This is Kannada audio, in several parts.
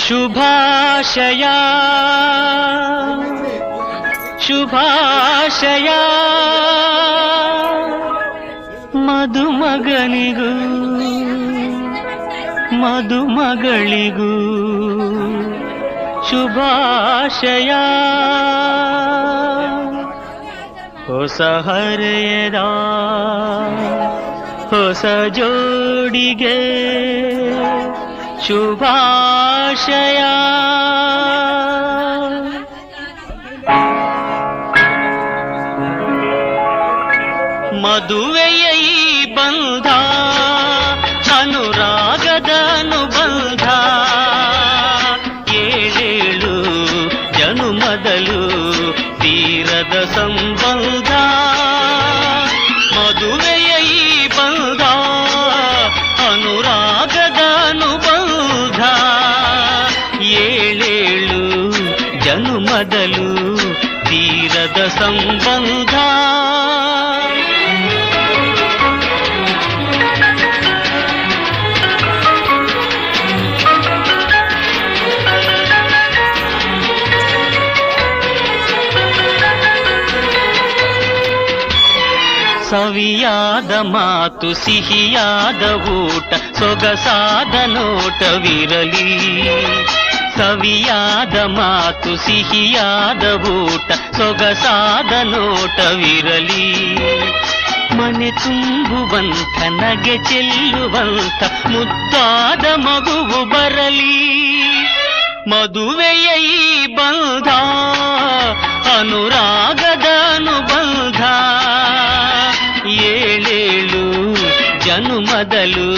ಶುಭಾಶಯ ಶುಭಾಶಯ ಮದುಮಗನಿಗೂ ಮದುಮಗಳಿಗೂ ಶುಭಾಶಯ. ಹೊಸ ಹರೆಯದ ಹೊಸ ಜೋಡಿಗೆ ಶುಭಾಶಯ. ಮದುವೆಯ ಈ ಬಂಧ ಅನುರಾಗದ ಅನುಬಂಧ, ಏಳೇಳು ಜನುಮದಲು ತೀರದ ಸಂಬಂಧ. ಮದುವೆಯ ಈ ಬಂಧ ಅನುರಾಗದ ಅನುಬಂಧ, ಏಳೇಳು ಜನುಮದಲು ತೀರದ ಸಂಬಂಧ. ಸವಿಯಾದ ಮಾತು ಸಿಹಿಯಾದ ಊಟ ಸೊಗಸಾದ ನೋಟವಿರಲಿ. ಸವಿಯಾದ ಮಾತು ಸಿಹಿಯಾದ ಊಟ ಸೊಗಸಾದ ನೋಟವಿರಲಿ. ಮನೆ ತುಂಬುವಂಥ ನಗೆ ಚೆಲ್ಲುವಂಥ ಮುದ್ದಾದ ಮಗುವು ಬರಲಿ. ಮದುವೆಯ ಈ ಬಂಧ ಅನುರಾಗದ ಅನುಬಂಧ, ಏಳೇಳು ಜನುಮದಲು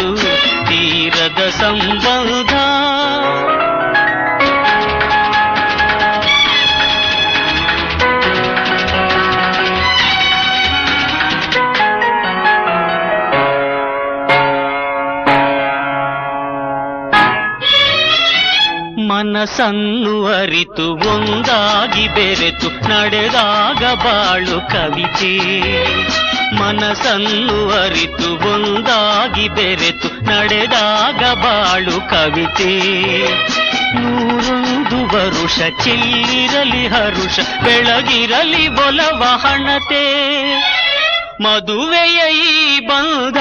ತೀರದ ಸಂಬಂಧ. ಮನಸ್ಸನ್ನು ಅರಿತು ಒಂದಾಗಿ ಬೆರೆತು ನಡೆದಾಗ ಬಾಳು ಕವಿತೆ. ಮನಸ್ಸನ್ನು ಅರಿತು ಒಂದಾಗಿ ಬೆರೆತು ನಡೆದಾಗ ಬಾಳು ಕವಿತೆ. 101 ವರುಷ ಚಿಲ್ಲಿರಲಿ ಹರುಷ ಬೆಳಗಿರಲಿ ಒಲವ ಹಣತೆ. ಮದುವೆಯ ಈ ಬಂಧ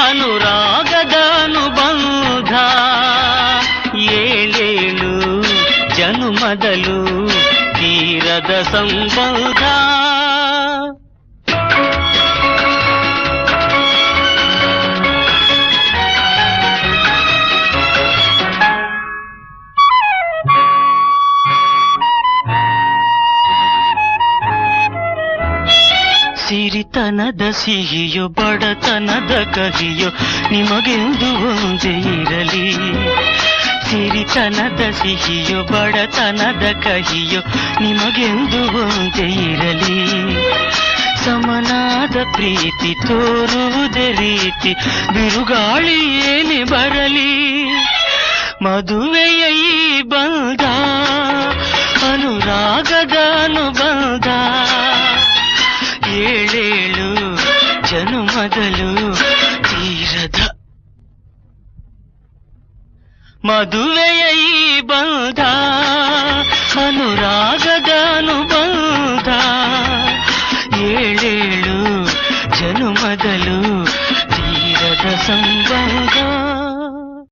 ಅನುರಾಗದ ಅನುಬಂಧ, ಏಳೇಳು ಜನುಮದಲು ತೀರದ ಸಂಬಂಧ. ಸಿರಿತನದ ಸಿಹಿಯೋ ಬಡತನದ ಕಹಿಯೋ ನಿಮಗೆಂದು ಒಂದೇ ಇರಲಿ. ಸಿರಿತನದ ಸಿಹಿಯೋ ಬಡತನದ ಕಹಿಯೋ ನಿಮಗೆಂದು ಒಂದೇ ಇರಲಿ. ಸಮನಾದ ಪ್ರೀತಿ ತೋರುವುದೇ ರೀತಿ ಬಿರುಗಾಳಿ ಏನೇ ಬರಲಿ. ಮದುವೆಯ ಈ ಬಂಧ ಅನುರಾಗದ ಅನುಬಂಧ, ಏಳೇಳು ಜನುಮದಲು ತೀರದ. ಮದುವೆಯ ಈ ಬಂಧ ಅನುರಾಗದ ಅನುಬಂಧ, ಏಳೇಳು ಜನುಮದಲು ತೀರದ ಸಂಬಂಧ.